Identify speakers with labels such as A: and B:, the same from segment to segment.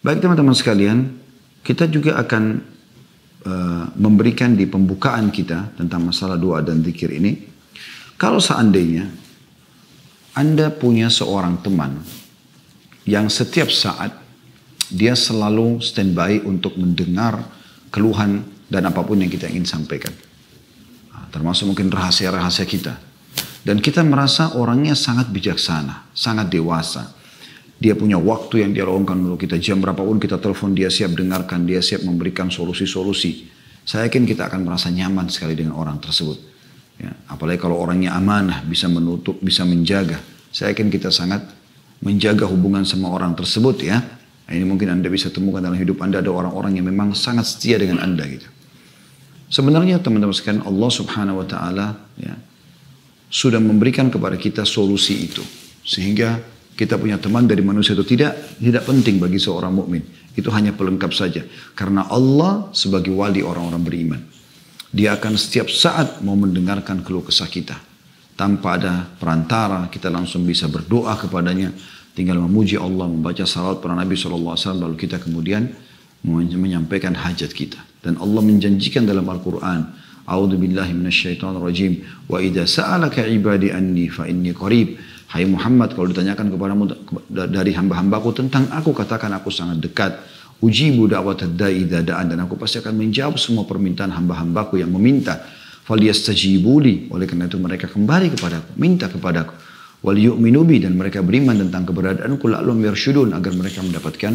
A: Baik teman-teman sekalian, kita juga akan memberikan di pembukaan kita tentang masalah doa dan zikir ini. Kalau seandainya Anda punya seorang teman yang setiap saat dia selalu standby untuk mendengar keluhan dan apapun yang kita ingin sampaikan. Termasuk mungkin rahasia-rahasia kita. Dan kita merasa orangnya sangat bijaksana, sangat dewasa. Dia punya waktu yang dia luangkan untuk kita. Jam berapapun kita telepon, dia siap dengarkan, dia siap memberikan solusi-solusi. Saya yakin kita akan merasa nyaman sekali dengan orang tersebut. Ya, apalagi kalau orangnya amanah, bisa menutup, bisa menjaga. Saya yakin kita sangat menjaga hubungan sama orang tersebut ya. Nah, ini mungkin Anda bisa temukan dalam hidup Anda ada orang-orang yang memang sangat setia dengan Anda gitu. Sebenarnya teman-teman sekalian, Allah Subhanahu wa taala ya, sudah memberikan kepada kita solusi itu. Sehingga kita punya teman dari manusia itu tidak penting bagi seorang mukmin. Itu hanya pelengkap saja. Karena Allah sebagai wali orang-orang beriman. Dia akan setiap saat mau mendengarkan keluh kesah kita. Tanpa ada perantara, kita langsung bisa berdoa kepadanya. Tinggal memuji Allah, membaca salawat para Nabi SAW, lalu kita kemudian menyampaikan hajat kita. Dan Allah menjanjikan dalam Al-Quran, A'udzu billahi minasyaitonir rajim, wa idza sa'alaka ibadi anni fa inni qarib. Hai Muhammad, kalau ditanyakan kepadamu dari hamba-hambaku tentang aku, katakan aku sangat dekat. Ujibu da'watad da'i idza da'an, dan aku pasti akan menjawab semua permintaan hamba-hambaku yang meminta. Falyastajibuli, oleh karena itu mereka kembali kepadaku, minta kepadaku. Wal yu'minu bi, dan mereka beriman tentang keberadaanku, la'allahum yarshudun, agar mereka mendapatkan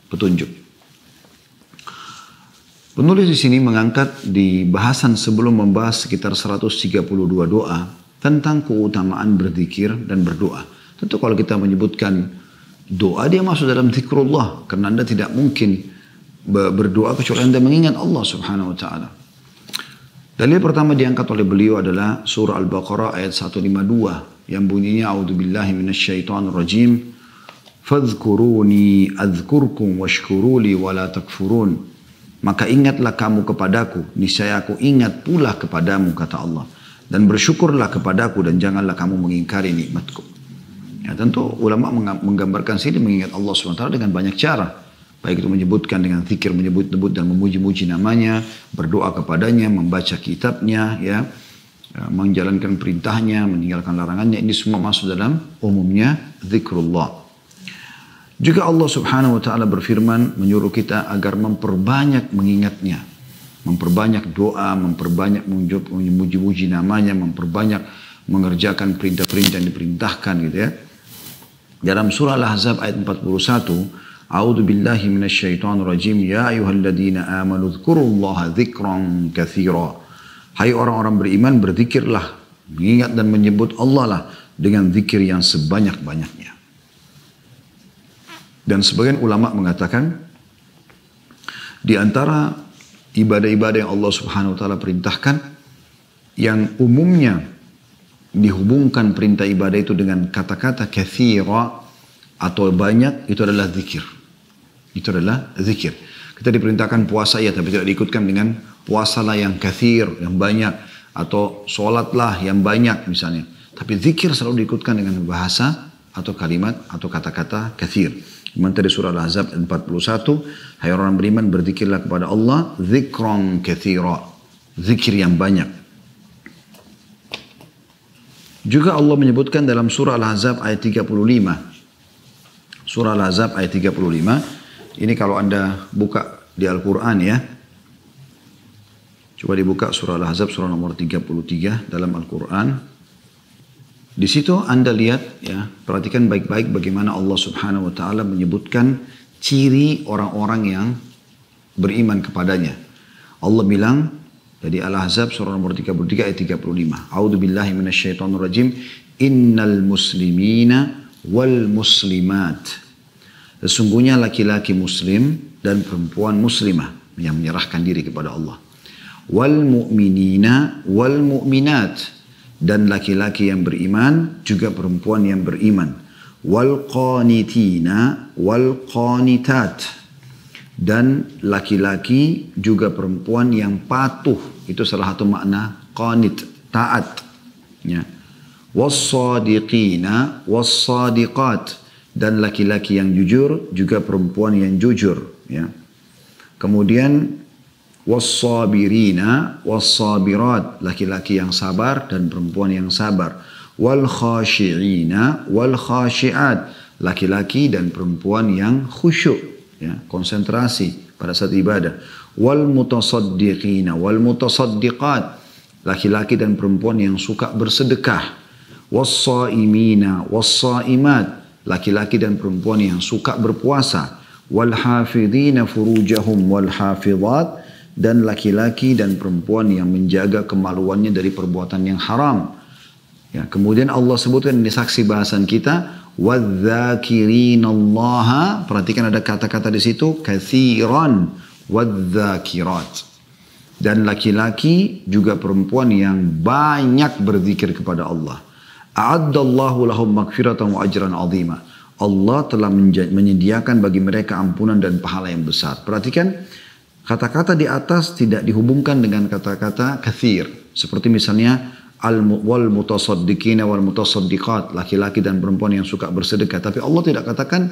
A: petunjuk. Penulis di sini mengangkat di bahasan sebelum membahas sekitar 132 doa tentang keutamaan berzikir dan berdoa. Tentu kalau kita menyebutkan doa, dia masuk dalam zikrullah, karena Anda tidak mungkin berdoa kecuali Anda mengingat Allah Subhanahu wa taala. Dalil pertama diangkat oleh beliau adalah surah Al-Baqarah ayat 152 yang bunyinya a'udzubillahi minasyaitonir rajim, fadhkuruni adzkurkum washkuruli wala takfurun. Maka ingatlah kamu kepadaku, niscaya aku ingat pula kepadamu, kata Allah. Dan bersyukurlah kepadaku dan janganlah kamu mengingkari nikmatku. Ya, tentu ulama menggambarkan sini mengingat Allah SWT dengan banyak cara. Baik itu menyebutkan dengan zikir, menyebut-nyebut dan memuji-muji namanya, berdoa kepadanya, membaca kitabnya, ya, menjalankan perintahnya, meninggalkan larangannya. Ini semua masuk dalam umumnya zikrullah. Juga Allah Subhanahu wa taala berfirman menyuruh kita agar memperbanyak mengingatnya. Memperbanyak doa, memperbanyak memuji-muji namanya, memperbanyak mengerjakan perintah-perintah yang diperintahkan gitu ya. Dalam surah Al-Ahzab ayat 41, A'udzu billahi minasyaitonir rajim, ya ayyuhalladzina amanu dzkurullaha dzikran katsira. Hai orang-orang beriman, berzikirlah, mengingat dan menyebut Allah lah dengan zikir yang sebanyak-banyaknya. Dan sebagian ulama mengatakan di antara ibadah-ibadah yang Allah Subhanahu wa taala perintahkan yang umumnya dihubungkan perintah ibadah itu dengan kata-kata katsira atau banyak, itu adalah zikir. Itu adalah zikir. Kita diperintahkan puasa ya, tapi tidak diikutkan dengan puasalah yang katsir, yang banyak, atau sholatlah yang banyak misalnya. Tapi zikir selalu diikutkan dengan bahasa atau kalimat atau kata-kata katsir. Sementara di surah Al-Ahzab 41, hai orang beriman, berzikirlah kepada Allah zikran katsira, zikir yang banyak. Juga Allah menyebutkan dalam surah Al-Ahzab ayat 35. Surah Al-Ahzab ayat 35. Ini kalau Anda buka di Al-Quran ya. Coba dibuka surah Al-Ahzab surah nomor 33 dalam Al-Quran. Di situ Anda lihat ya, perhatikan baik-baik bagaimana Allah Subhanahu wa taala menyebutkan ciri orang-orang yang beriman kepadanya. Allah bilang dari Al-Ahzab surah nomor 33 ayat 35. A'udzu billahi minasyaitonir rajim. Innal muslimina wal muslimat. Sesungguhnya laki-laki muslim dan perempuan muslimah yang menyerahkan diri kepada Allah. Wal mu'minina wal mu'minat, dan laki-laki yang beriman juga perempuan yang beriman. Wal qanitina wal qanitat, dan laki-laki juga perempuan yang patuh. Itu salah satu makna qanit, taat ya. Was sadiqina was sadiqat, dan laki-laki yang jujur, juga perempuan yang jujur. Ya. Kemudian wassabirina wassabirat, laki-laki yang sabar dan perempuan yang sabar. Wal khashi'ina wal khashi'at, laki-laki dan perempuan yang khusyuk, ya, konsentrasi pada saat ibadah. Wal mutasaddiqina wal mutasaddiqat, laki-laki dan perempuan yang suka bersedekah. Wassaimina wassaimat, laki-laki dan perempuan yang suka berpuasa. Wal hafidhina furujahum wal hafidhat, dan laki-laki dan perempuan yang menjaga kemaluannya dari perbuatan yang haram. Ya, kemudian Allah sebutkan di saksi bahasan kita, wadzakirinallaha, perhatikan ada kata-kata di situ, katsiran, wadzakirat. Dan laki-laki juga perempuan yang banyak berzikir kepada Allah. A'addallahu lahum maghfiratan wa ajran 'azima. Allah telah menyediakan bagi mereka ampunan dan pahala yang besar. Perhatikan, kata-kata di atas tidak dihubungkan dengan kata-kata kathir. Seperti misalnya, wal mutasaddiqina wal mutasaddiqat, laki-laki dan perempuan yang suka bersedekah. Tapi Allah tidak katakan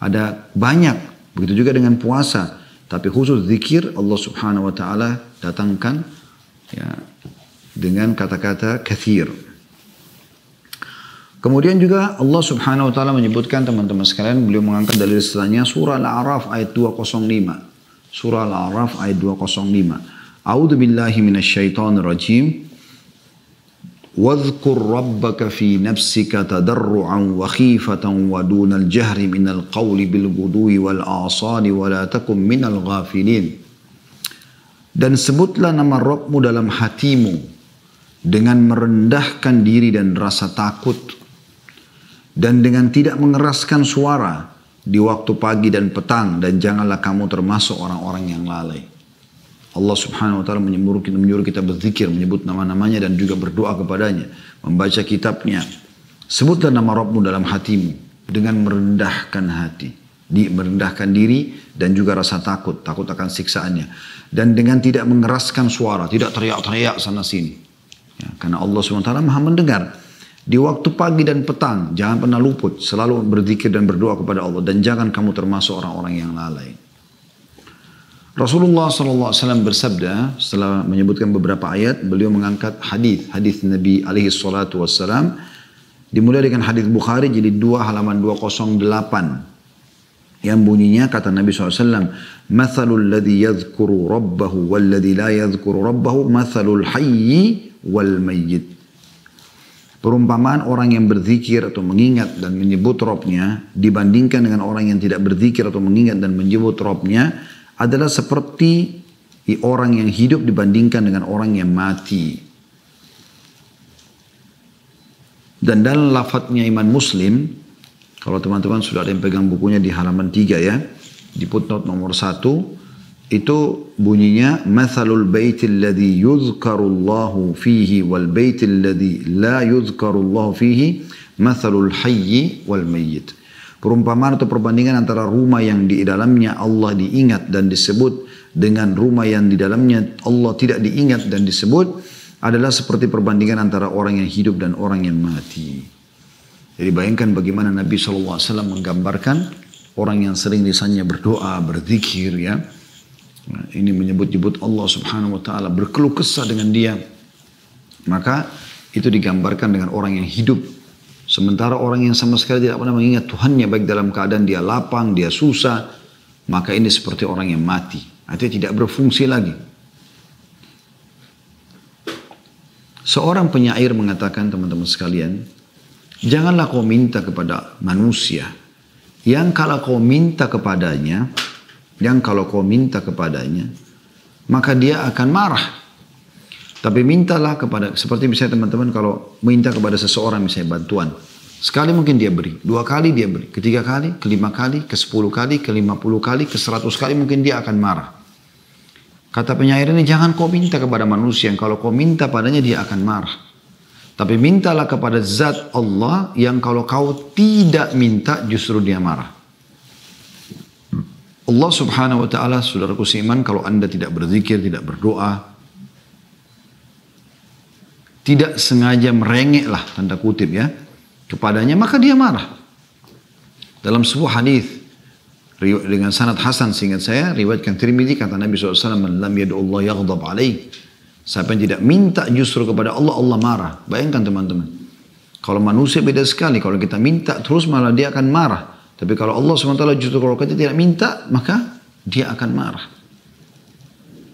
A: ada banyak. Begitu juga dengan puasa. Tapi khusus zikir Allah subhanahu wa ta'ala datangkan, ya, dengan kata-kata kathir. Kemudian juga Allah subhanahu wa ta'ala menyebutkan, teman-teman sekalian, beliau mengangkat dalil istilahnya surah Al-A'raf ayat 205. Surah Al-A'raf ayat 205. A'udzu billahi minasyaitonir rajim. واذكر ربك في نفسك تضرعا وخيفة ودون الجهر من القول بالغدو والآصال ولا تكن من الغافلين. Dan sebutlah nama Rabbmu dalam hatimu dengan merendahkan diri dan rasa takut, dan dengan tidak mengeraskan suara di waktu pagi dan petang, dan janganlah kamu termasuk orang-orang yang lalai. Allah subhanahu wa ta'ala menyuruh kita berzikir, menyebut nama-namanya dan juga berdoa kepadanya. Membaca kitabnya. Sebutlah nama Rabbmu dalam hatimu dengan merendahkan hati. Merendahkan diri dan juga rasa takut. Takut akan siksaannya. Dan dengan tidak mengeraskan suara. Tidak teriak-teriak sana sini. Ya, karena Allah subhanahu wa ta'ala maha mendengar. Di waktu pagi dan petang. Jangan pernah luput. Selalu berzikir dan berdoa kepada Allah. Dan jangan kamu termasuk orang-orang yang lalai. Rasulullah SAW bersabda, setelah menyebutkan beberapa ayat, beliau mengangkat hadis Nabi alaihi salatu wassalam, dimulai dengan hadis Bukhari jilid 2 halaman 208, yang bunyinya kata Nabi SAW, mathalul ladhi yadhkuru rabbahu walladhi la yadhkuru rabbahu mathalul hayyi wal mayyit. Perumpamaan orang yang berzikir atau mengingat dan menyebut Rabbnya dibandingkan dengan orang yang tidak berzikir atau mengingat dan menyebut Rabbnya adalah seperti orang yang hidup dibandingkan dengan orang yang mati. Dan dalam lafadznya Imam Muslim, kalau teman-teman sudah ada yang pegang bukunya di halaman 3 ya, di footnote nomor 1, itu bunyinya mathalul baitil ladzi yuzkarullahu fihi wal baitil ladzi la yuzkarullahu fihi mathalul hayyi wal mayyit. Perumpamaan atau perbandingan antara rumah yang di dalamnya Allah diingat dan disebut dengan rumah yang di dalamnya Allah tidak diingat dan disebut adalah seperti perbandingan antara orang yang hidup dan orang yang mati. Jadi bayangkan bagaimana Nabi SAW menggambarkan orang yang sering lisannya berdoa, berzikir, ya. Nah, ini menyebut-nyebut Allah subhanahu wa ta'ala, berkeluh kesah dengan dia. Maka itu digambarkan dengan orang yang hidup. Sementara orang yang sama sekali tidak pernah mengingat Tuhannya, baik dalam keadaan dia lapang, dia susah, maka ini seperti orang yang mati. Artinya tidak berfungsi lagi. Seorang penyair mengatakan, teman-teman sekalian, janganlah kau minta kepada manusia yang kalau kau minta kepadanya, maka dia akan marah. Tapi mintalah kepada, seperti misalnya teman-teman kalau minta kepada seseorang misalnya bantuan. Sekali mungkin dia beri, 2 kali dia beri, ke 3 kali, ke 5 kali, ke 10 kali, ke 50 kali, ke 100 kali mungkin dia akan marah. Kata penyair ini, jangan kau minta kepada manusia yang kalau kau minta padanya dia akan marah. Tapi mintalah kepada zat Allah yang kalau kau tidak minta justru dia marah. Allah subhanahu wa ta'ala, saudaraku seiman, kalau anda tidak berzikir, tidak berdoa, tidak sengaja merengeklah, tanda kutip ya, kepadanya, maka dia marah. Dalam sebuah hadis dengan sanad hasan seingat saya, riwayatkan Tirmidzi, kata Nabi SAW, "Man lam yad'u Allah yaghdab alaih." Siapa yang tidak minta justru kepada Allah, Allah marah. Bayangkan teman-teman. Kalau manusia beda sekali, kalau kita minta terus malah dia akan marah. Tapi kalau Allah SWT justru kalau kita tidak minta, maka dia akan marah.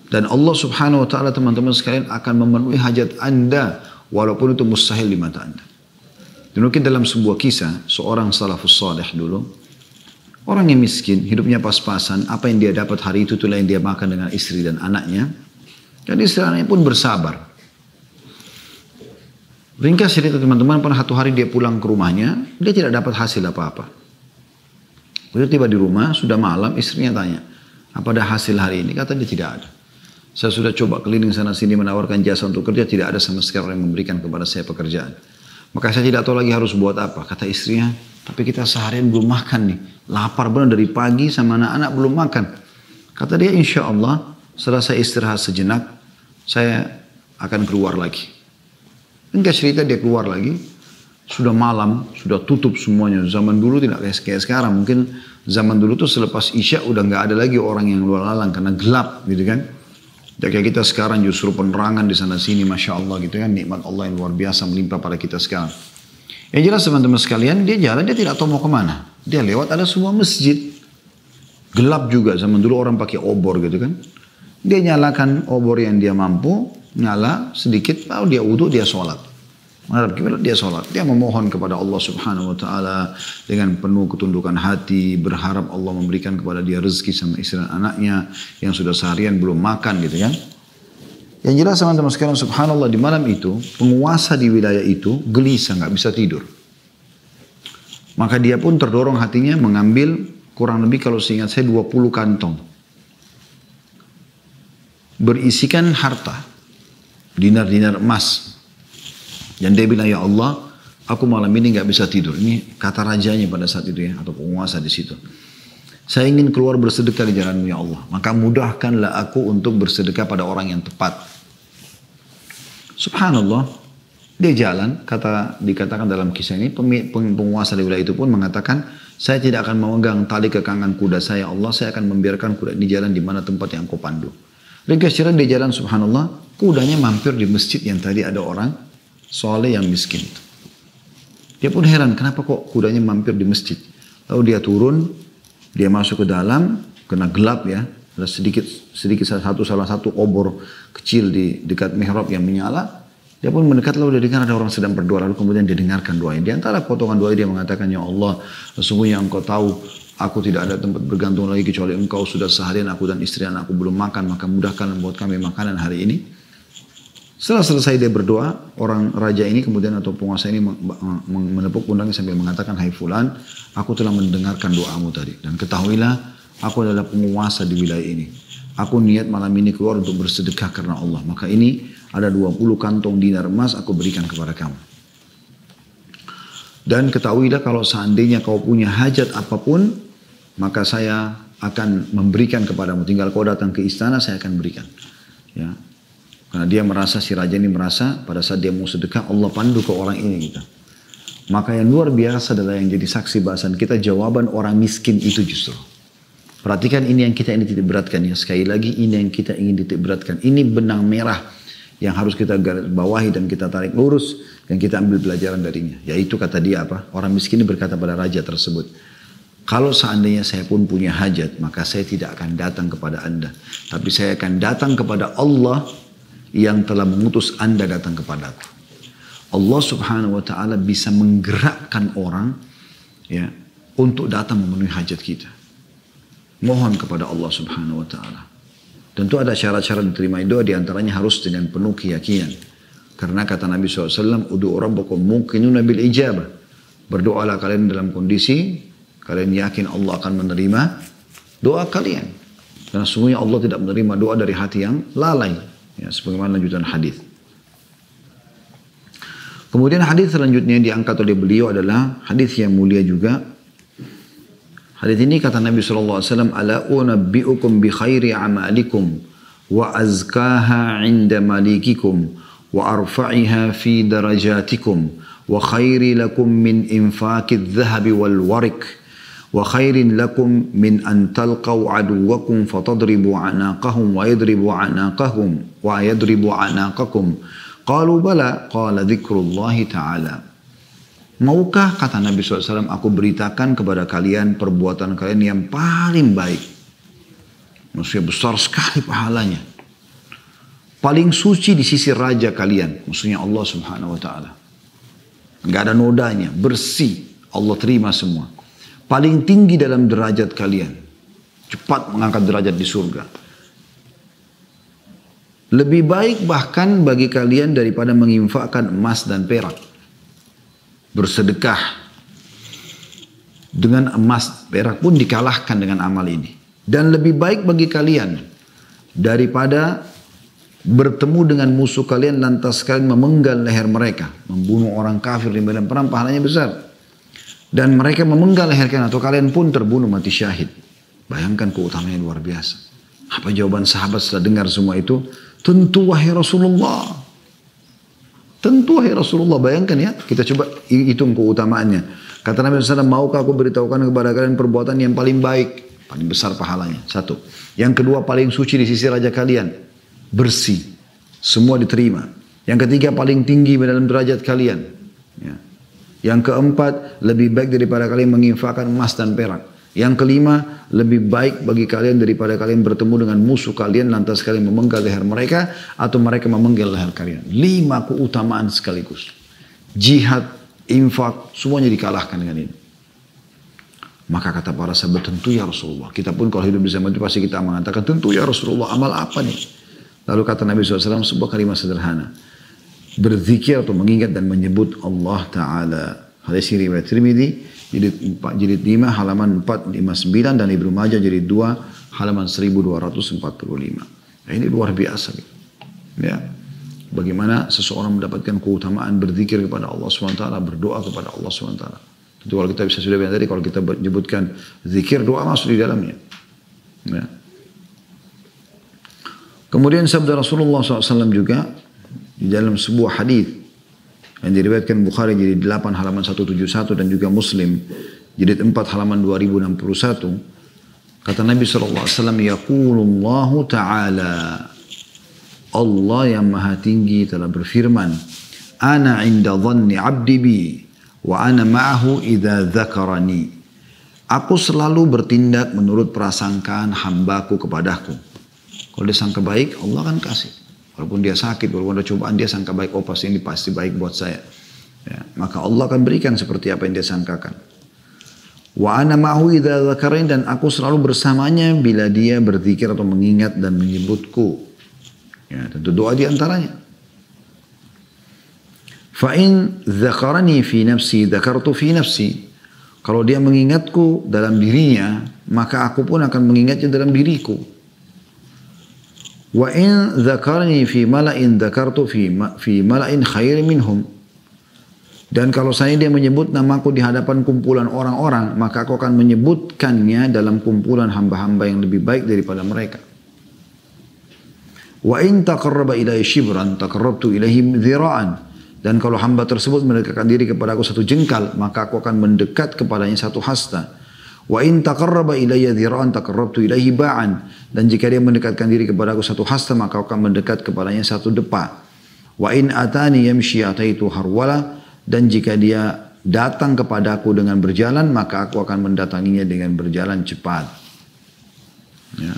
A: Dan Allah Subhanahu wa ta'ala teman-teman sekalian akan memenuhi hajat Anda walaupun itu mustahil di mata Anda. Dan mungkin dalam sebuah kisah, seorang salafus salih dulu, orang yang miskin, hidupnya pas-pasan, apa yang dia dapat hari itu itulah yang dia makan dengan istri dan anaknya. Dan istri anaknya pun bersabar. Ringkas cerita teman-teman, pernah satu hari dia pulang ke rumahnya, dia tidak dapat hasil apa-apa. Begitu tiba di rumah, sudah malam, istrinya tanya, apa ada hasil hari ini? Kata dia tidak ada. Saya sudah coba keliling sana sini menawarkan jasa untuk kerja, tidak ada sama sekali orang yang memberikan kepada saya pekerjaan. Maka saya tidak tahu lagi harus buat apa. Kata istrinya, tapi kita seharian belum makan nih. Lapar benar dari pagi sama anak-anak belum makan. Kata dia, insya Allah setelah saya istirahat sejenak, saya akan keluar lagi. Enggak cerita dia keluar lagi. Sudah malam, sudah tutup semuanya. Zaman dulu tidak kayak sekarang. Mungkin zaman dulu tuh selepas Isya udah nggak ada lagi orang yang luar lalang karena gelap gitu kan. Ya kayak kita sekarang justru penerangan di sana sini, Masya Allah gitu kan. Nikmat Allah yang luar biasa melimpah pada kita sekarang. Yang jelas teman-teman sekalian, dia jalan, dia tidak tahu mau kemana. Dia lewat ada sebuah masjid. Gelap juga, zaman dulu orang pakai obor gitu kan. Dia nyalakan obor yang dia mampu, nyala sedikit, lalu dia wudhu, dia sholat. Menghadap kiblat, dia sholat. Dia memohon kepada Allah Subhanahu wa ta'ala dengan penuh ketundukan hati, berharap Allah memberikan kepada dia rezeki sama istri dan anaknya yang sudah seharian belum makan gitu kan. Yang jelas teman-teman sekalian, subhanallah, di malam itu penguasa di wilayah itu gelisah, nggak bisa tidur. Maka dia pun terdorong hatinya mengambil kurang lebih kalau seingat saya 20 kantong berisikan harta, dinar-dinar emas. Dan dia bilang, ya Allah, aku malam ini nggak bisa tidur. Ini kata rajanya pada saat itu ya, atau penguasa di situ. Saya ingin keluar bersedekah di jalan-Mu ya Allah. Maka mudahkanlah aku untuk bersedekah pada orang yang tepat. Subhanallah, dia jalan, dikatakan dalam kisah ini, penguasa di wilayah itu pun mengatakan, saya tidak akan memegang tali kekangan kuda saya, Allah, saya akan membiarkan kuda ini jalan di mana tempat yang kau pandu. Ringkas cerita dia jalan, subhanallah, kudanya mampir di masjid yang tadi ada orang soleh yang miskin itu. Dia pun heran, kenapa kok kudanya mampir di masjid? Lalu dia turun, dia masuk ke dalam, kena gelap ya, ada sedikit salah satu obor kecil di dekat mihrab yang menyala. Dia pun mendekat, lalu dia dengar ada orang sedang berdoa, lalu kemudian dia dengarkan doanya. Di antara potongan doa dia mengatakan, ya Allah, sesungguhnya Engkau tahu, aku tidak ada tempat bergantung lagi kecuali Engkau. Sudah seharian aku dan istri anakku belum makan, maka mudahkan membuat kami makanan hari ini. Setelah selesai dia berdoa, orang raja ini kemudian atau penguasa ini menepuk pundaknya sambil mengatakan, hai fulan, aku telah mendengarkan doamu tadi. Dan ketahuilah, aku adalah penguasa di wilayah ini. Aku niat malam ini keluar untuk bersedekah karena Allah. Maka ini ada 20 kantong dinar emas aku berikan kepada kamu. Dan ketahuilah kalau seandainya kau punya hajat apapun, maka saya akan memberikan kepadamu. Tinggal kau datang ke istana, saya akan berikan. Ya. Karena dia merasa, si raja ini merasa pada saat dia mau sedekah Allah pandu ke orang ini gitu. Maka yang luar biasa adalah yang jadi saksi bahasan kita jawaban orang miskin itu justru. Perhatikan ini yang kita ingin titik beratkan ya. Sekali lagi ini yang kita ingin titik beratkan. Ini benang merah yang harus kita garis bawahi dan kita tarik lurus dan kita ambil pelajaran darinya. Yaitu kata dia apa? Orang miskin ini berkata pada raja tersebut, kalau seandainya saya pun punya hajat, maka saya tidak akan datang kepada Anda. Tapi saya akan datang kepada Allah yang telah mengutus Anda datang kepadaku. Allah Subhanahu wa ta'ala bisa menggerakkan orang ya untuk datang memenuhi hajat kita. Mohon kepada Allah Subhanahu wa ta'ala. Tentu ada syarat-syarat diterima doa, di antaranya harus dengan penuh keyakinan. Karena kata Nabi SAW, Udu'u rabbakum muqinuna bil ijabah. Berdoalah kalian dalam kondisi kalian yakin Allah akan menerima doa kalian. Karena sesungguhnya Allah tidak menerima doa dari hati yang lalai. Ya, sebagaimana lanjutan hadis. Kemudian hadis selanjutnya yang diangkat oleh beliau adalah hadis yang mulia juga. Hadis ini kata Nabi SAW, Ala unabbi'ukum bi khairi amalikum wa azkaha inda malikikum wa arfa'iha fi darajatikum wa khairi lakum min infaqid dhahabi wal warik wa khairin lakum min an talqaw aduwakum fatadribu anaqahum wa yadribu anaqakum. Qalu bala, qala dzikrullahi ta'ala. Maukah, kata Nabi SAW, aku beritakan kepada kalian perbuatan kalian yang paling baik. Maksudnya besar sekali pahalanya. Paling suci di sisi raja kalian. Maksudnya Allah Subhanahu wa ta'ala. Nggak ada nodanya, bersih. Allah terima semua. Paling tinggi dalam derajat kalian. Cepat mengangkat derajat di surga. Lebih baik bahkan bagi kalian daripada menginfakkan emas dan perak. Bersedekah dengan emas perak pun dikalahkan dengan amal ini. Dan lebih baik bagi kalian daripada bertemu dengan musuh kalian lantas kalian memenggal leher mereka. Membunuh orang kafir di medan perang pahalanya besar. Dan mereka memenggal leher kalian atau kalian pun terbunuh mati syahid. Bayangkan keutamaannya luar biasa. Apa jawaban sahabat setelah dengar semua itu? Tentu wahai Rasulullah. Tentu wahai Rasulullah. Bayangkan ya, kita coba hitung keutamaannya. Kata Nabi SAW, maukah aku beritahukan kepada kalian perbuatan yang paling baik? Paling besar pahalanya. Satu. Yang kedua, paling suci di sisi raja kalian. Bersih, semua diterima. Yang ketiga, paling tinggi dalam derajat kalian. Ya. Yang keempat, lebih baik daripada kalian menginfakkan emas dan perak. Yang kelima, lebih baik bagi kalian daripada kalian bertemu dengan musuh kalian lantas kalian memenggal leher mereka atau mereka memenggal leher kalian. 5 keutamaan sekaligus. Jihad, infak, semuanya dikalahkan dengan ini. Maka kata para sahabat, tentu ya Rasulullah. Kita pun kalau hidup di zaman itu pasti kita mengatakan, tentu ya Rasulullah, amal apa nih? Lalu kata Nabi SAW sebuah kalimat sederhana. Berzikir atau mengingat dan menyebut Allah Ta'ala. Hadis riwayat Tirmidzi jilid 5 halaman 459 dan Ibnu Majah jilid 2 halaman 1245. Nah, ini luar biasa. Ya. Bagaimana seseorang mendapatkan keutamaan berzikir kepada Allah SWT, berdoa kepada Allah SWT. Itu kalau kita bisa sudah bilang tadi, kalau kita menyebutkan zikir, doa masuk di dalamnya. Ya. Kemudian sabda Rasulullah SAW juga di dalam sebuah hadis yang diriwayatkan Bukhari jilid 8 halaman 171 dan juga Muslim jilid 4 halaman 2061. Kata Nabi SAW, Yaqulullahu ta'ala, Allah yang maha tinggi telah berfirman, Ana inda dhanni abdi bi, wa ana ma'ahu idha dhakarani. Aku selalu bertindak menurut prasangkaan hambaku kepadaku. Kalau dia sangka baik, Allah akan kasih. Walaupun dia sakit, walaupun ada cobaan, dia sangka baik. Oh pasti ini pasti baik buat saya. Ya, maka Allah akan berikan seperti apa yang dia sangkakan. Wa ana ma'hu idza dzakarin, dan aku selalu bersamanya bila dia berzikir atau mengingat dan menyebutku. Ya, tentu doa di antaranya. Fa in dzakarani fi nafsi dzakartu fi nafsi. Kalau dia mengingatku dalam dirinya, maka aku pun akan mengingatnya dalam diriku. Wa in dzakarni fi mala'in dzakartu fi mala'in khairin minhum. Dan kalau saya dia menyebut namaku di hadapan kumpulan orang-orang, maka aku akan menyebutkannya dalam kumpulan hamba-hamba yang lebih baik daripada mereka. Wa in taqarraba ilayya shibran taqarrabtu ilayhi dhira'an. Dan kalau hamba tersebut mendekatkan diri kepada aku 1 jengkal, maka aku akan mendekat kepadanya 1 hasta. Wa in taqarraba ilayya dhira'an taqarrabtu ilayhi ba'an. Dan jika dia mendekatkan diri kepada aku 1 hasta, maka aku akan mendekat kepadanya 1 depa. Wa in atani yamshi ataitu harwala. Dan jika dia datang kepadaku dengan berjalan, maka aku akan mendatanginya dengan berjalan cepat. Ya.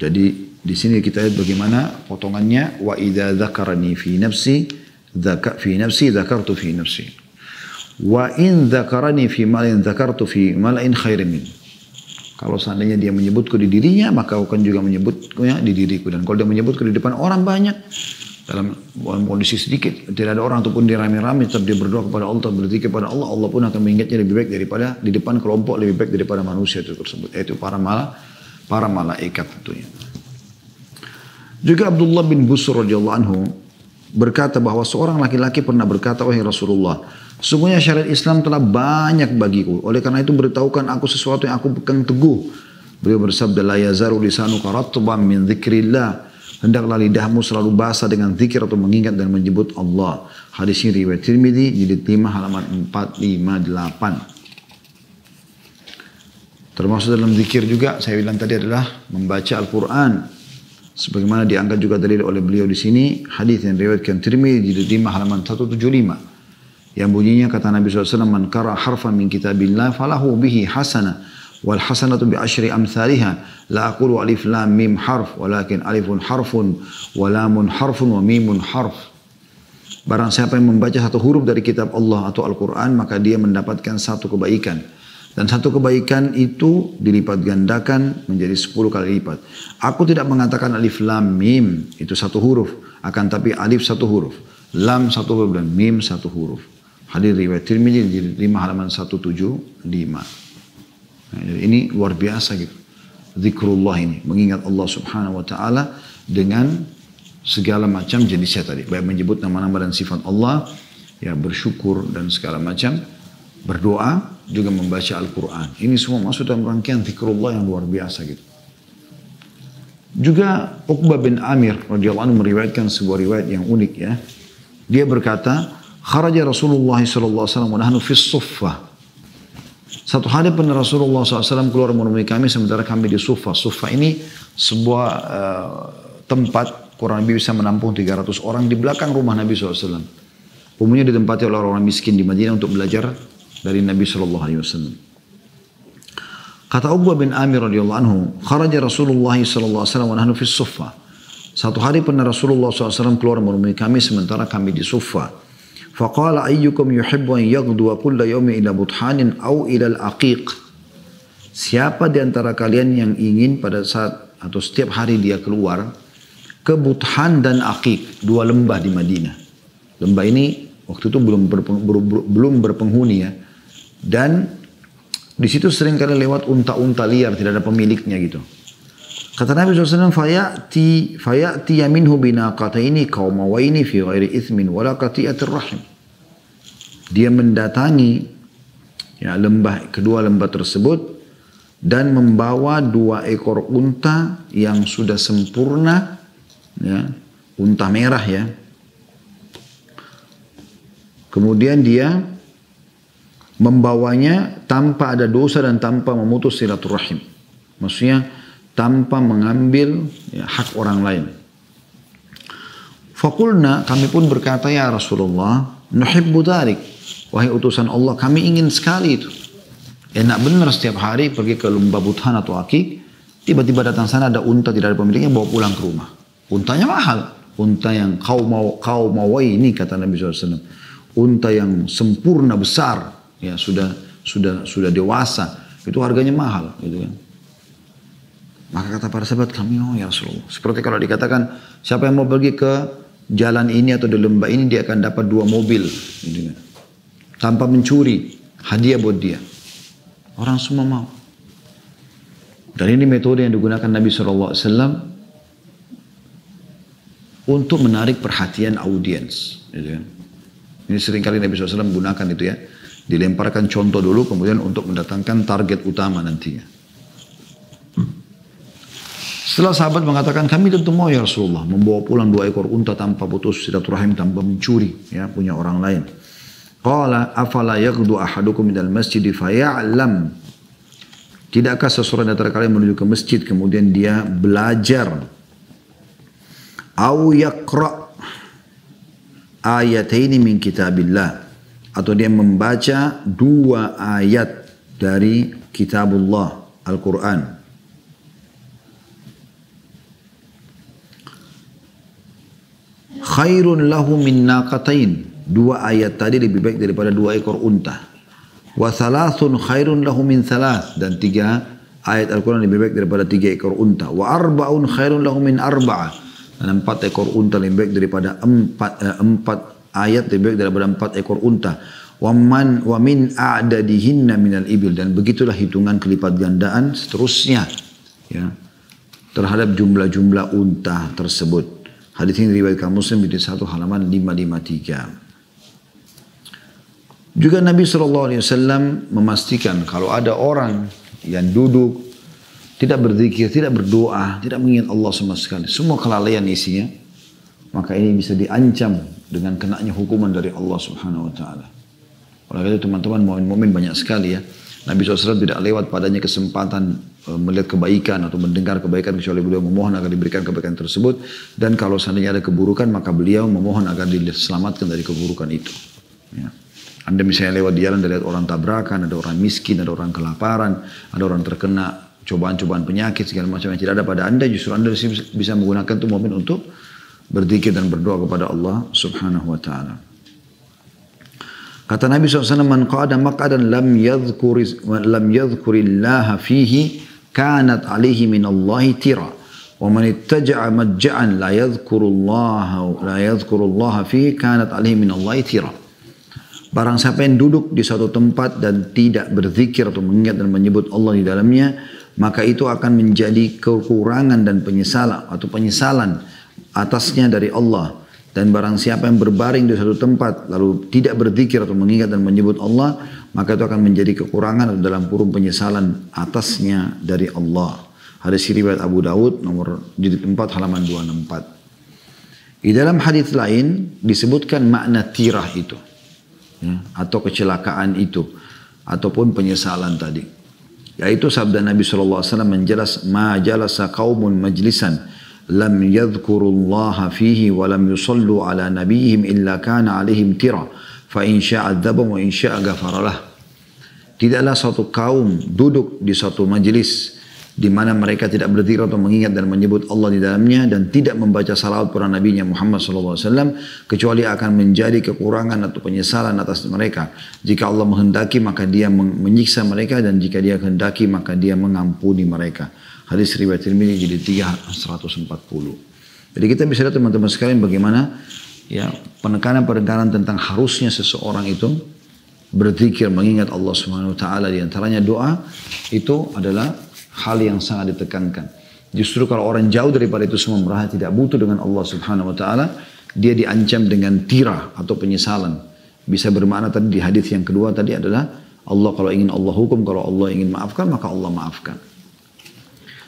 A: Jadi di sini kita lihat bagaimana potongannya. Wa idza dzakarani fi nafsi dzakartu fi nafsi. Wa in dzakarani fi malin dzakartu fi malain khairin min. Kalau seandainya dia menyebutku di dirinya, maka aku akan juga menyebutnya di diriku. Dan kalau dia menyebutku di depan orang banyak, dalam kondisi sedikit, tidak ada orang ataupun dia rame-rame, tetap dia berdoa kepada Allah, berzikir kepada Allah, Allah pun akan mengingatnya lebih baik daripada di depan kelompok, lebih baik daripada manusia itu tersebut. Yaitu para malaikat tentunya. Juga Abdullah bin Busr radhiyallahu anhu berkata bahwa seorang laki-laki pernah berkata, wahai Rasulullah, sesungguhnya syariat Islam telah banyak bagiku. Oleh karena itu beritahukan aku sesuatu yang aku pegang teguh. Beliau bersabda, la yazaru lisanuka ratban min dzikrillah. Hendaklah lidahmu selalu basah dengan zikir atau mengingat dan menyebut Allah. Hadis ini riwayat Tirmidzi jilid 5 halaman 458. Termasuk dalam zikir juga saya bilang tadi adalah membaca Al-Quran. Sebagaimana diangkat juga dalil oleh beliau di sini, hadis yang diriwayatkan Tirmidzi di 5 halaman 175. Yang bunyinya kata Nabi SAW, "Man qara harfan min kitabillah falahu bihi hasanah wal hasanatu bi asyri amsalihha la aqulu alif lam mim harf walakin alifun harfun wa lamun harfun wa mimun harf." Barang siapa yang membaca satu huruf dari kitab Allah atau Al-Quran, maka dia mendapatkan satu kebaikan. Dan satu kebaikan itu dilipat gandakan menjadi 10 kali lipat. Aku tidak mengatakan alif lam mim itu satu huruf, akan tapi alif satu huruf, lam satu huruf dan mim satu huruf. Hadis riwayat Tirmidzi di 5 halaman 175. Nah, ini luar biasa gitu. Zikrullah ini, mengingat Allah Subhanahu wa taala dengan segala macam jenisnya tadi, baik menyebut nama-nama dan sifat Allah, ya bersyukur dan segala macam, berdoa, juga membaca Al-Quran. Ini semua masuk dalam rangkaian zikrullah yang luar biasa gitu. Juga Uqbah bin Amir radhiyallahu anhu meriwayatkan sebuah riwayat yang unik ya. Dia berkata, "Kharaja Rasulullah sallallahu alaihi wasallam wa nahnu fi suffah." Satu hari pernah Rasulullah SAW keluar menemui kami sementara kami di Suffah. Suffah ini sebuah tempat kurang lebih bisa menampung 300 orang di belakang rumah Nabi SAW. Umumnya ditempati oleh orang miskin di Madinah untuk belajar dari Nabi SAW. Kata Uqbah bin Amir radhiyallahu anhu, "Kharaja Rasulullah sallallahu alaihi wasallam wa nahnu fi suffah." Satu hari pernah Rasulullah SAW keluar menemui kami sementara kami di Suffah. Faqala ayyukum yuhibbu an yaghduwa kulla yawmin ila buthanin aw ila al-aqiq. Siapa di antara kalian yang ingin pada saat atau setiap hari dia keluar ke Buthan dan Aqiq, dua lembah di Madinah. Lembah ini waktu itu belum berpenghuni ya. Dan di situ sering kali lewat unta-unta liar, tidak ada pemiliknya gitu. Kata Nabi SAW, fayati yaminhu binaqataini qaumawaini fi ghairi ithmin wala qati'atir rahim. Dia mendatangi ya, kedua lembah tersebut dan membawa 2 ekor unta yang sudah sempurna, ya, unta merah ya. Kemudian dia membawanya tanpa ada dosa dan tanpa memutus silaturahim. Maksudnya tanpa mengambil ya, hak orang lain. Fakulna, kami pun berkata, "Ya Rasulullah, nuhibbu dharik." Wahai utusan Allah, kami ingin sekali itu. Enak benar setiap hari pergi ke lembah Buthan atau Aqiq, tiba-tiba datang sana ada unta tidak ada pemiliknya, bawa pulang ke rumah. Untanya mahal. Unta yang ini kata Nabi SAW. Unta yang sempurna besar, ya sudah dewasa, itu harganya mahal, gitu kan. Maka kata para sahabat, kami mau ya Rasulullah. Seperti kalau dikatakan siapa yang mau pergi ke jalan ini atau di lembah ini dia akan dapat 2 mobil, gitu kan. Tanpa mencuri, hadiah buat dia. Orang semua mau. Dan ini metode yang digunakan Nabi SAW untuk menarik perhatian audiens, gitu kan. Ini seringkali Nabi SAW gunakan itu ya. Dilemparkan contoh dulu kemudian untuk mendatangkan target utama nantinya. Setelah sahabat mengatakan kami tentu mau ya Rasulullah membawa pulang 2 ekor unta tanpa putus silaturahim, tanpa mencuri ya punya orang lain. Qala afala yaghdu ahadukum minal masjid faya'lam. Tidakkah seseorang dari kalian menuju ke masjid kemudian dia belajar au yaqra ayataini min kitabillah, atau dia membaca 2 ayat dari kitabullah Al-Quran. Khairun lahu min naqatain. 2 ayat tadi lebih baik daripada 2 ekor unta. Wa thalathun khairun lahu min thalath. Dan 3 ayat Al-Quran lebih baik daripada 3 ekor unta. Wa arba'un khairun lahu min arba'ah. Dan 4 ekor unta lebih baik daripada 4 ayat lebih baik daripada 4 ekor unta. Wa min a'dadihinna minal ibil. Dan begitulah hitungan kelipat gandaan seterusnya ya, terhadap jumlah-jumlah unta tersebut. Hadis ini diriwayatkan Muslim di 1 halaman 553. Juga Nabi SAW memastikan kalau ada orang yang duduk tidak berzikir, tidak berdoa, tidak mengingat Allah sama sekali, semua kelalaian isinya, maka ini bisa diancam dengan kenanya hukuman dari Allah Subhanahu Wa Taala. Oleh itu teman-teman mukmin banyak sekali ya Nabi SAW tidak lewat padanya kesempatan melihat kebaikan atau mendengar kebaikan kecuali beliau memohon agar diberikan kebaikan tersebut. Dan kalau seandainya ada keburukan maka beliau memohon agar diselamatkan dari keburukan itu. Ya. Anda misalnya lewat di jalan, lihat orang tabrakan, ada orang miskin, ada orang kelaparan, ada orang terkena cobaan-cobaan penyakit segala macam yang tidak ada pada Anda, justru Anda bisa menggunakan itu momen untuk berzikir dan berdoa kepada Allah Subhanahu wa taala. Kata Nabi SAW, "Man qada maq'adan lam yadhkurillaha fihi kanat alaihi min Allahi tira. Wa man ittaja'a majja'an la yadhkurullaha fihi kanat alaihi min Allahi tira." Barang siapa yang duduk di suatu tempat dan tidak berzikir atau mengingat dan menyebut Allah di dalamnya, maka itu akan menjadi kekurangan dan penyesalan atasnya dari Allah. Dan barang siapa yang berbaring di suatu tempat lalu tidak berzikir atau mengingat dan menyebut Allah, maka itu akan menjadi kekurangan atau dalam kurung penyesalan atasnya dari Allah. Hadis riwayat Abu Daud nomor jilid 4 halaman 264. Di dalam hadis lain disebutkan makna tirah itu. Ya, atau kecelakaan itu ataupun penyesalan tadi, yaitu sabda Nabi SAW menjelas, "Ma jalasa qaumun majlisan lam yadhkurullaha fihi wa lam yusallu ala nabiyihim illa kana alaihim tira fa in sya'a dzabahum wa in sya'a ghafaralah." Tidaklah suatu kaum duduk di suatu majlis di mana mereka tidak berzikir atau mengingat dan menyebut Allah di dalamnya dan tidak membaca salawat pada Nabi Muhammad SAW, kecuali akan menjadi kekurangan atau penyesalan atas mereka. Jika Allah menghendaki maka dia menyiksa mereka, dan jika dia kehendaki maka dia mengampuni mereka. Hadis riwayat Tirmidzi jilid 3 140. Jadi kita bisa lihat teman-teman sekalian bagaimana ya penekanan tentang harusnya seseorang itu berzikir, mengingat Allah Subhanahu wa taala, di antaranya doa itu adalah hal yang sangat ditekankan. Justru kalau orang jauh daripada itu semua, merasa tidak butuh dengan Allah Subhanahu wa taala, dia diancam dengan tirah atau penyesalan. Bisa bermakna tadi di hadis yang kedua tadi adalah Allah kalau ingin Allah hukum, kalau Allah ingin maafkan maka Allah maafkan.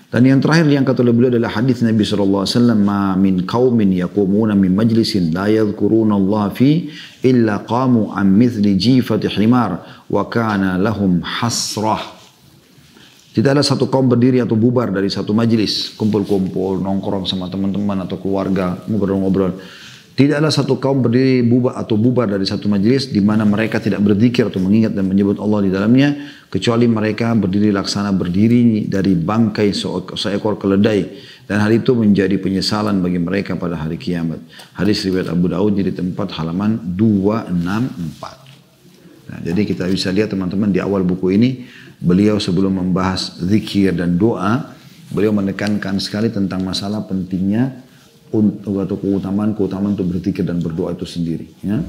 A: Dan yang terakhir yang kata beliau adalah hadis Nabi SAW, "Ma min qaumin yaqumuna min majlisin la yadhkuruna Allah fi illa qamu an mithli jifati himar wa kana lahum hasrah." Tidaklah satu kaum berdiri atau bubar dari satu majlis, kumpul-kumpul, nongkrong sama teman-teman atau keluarga, ngobrol-ngobrol. Tidaklah satu kaum berdiri bubar dari satu majlis di mana mereka tidak berzikir atau mengingat dan menyebut Allah di dalamnya, kecuali mereka berdiri laksana berdiri dari bangkai seekor keledai, dan hal itu menjadi penyesalan bagi mereka pada hari kiamat. Hadis riwayat Abu Daud jadi tempat halaman 264. Nah, jadi kita bisa lihat teman-teman di awal buku ini, beliau sebelum membahas zikir dan doa, beliau menekankan sekali tentang masalah pentingnya atau keutamaan untuk berzikir dan berdoa itu sendiri. Ya.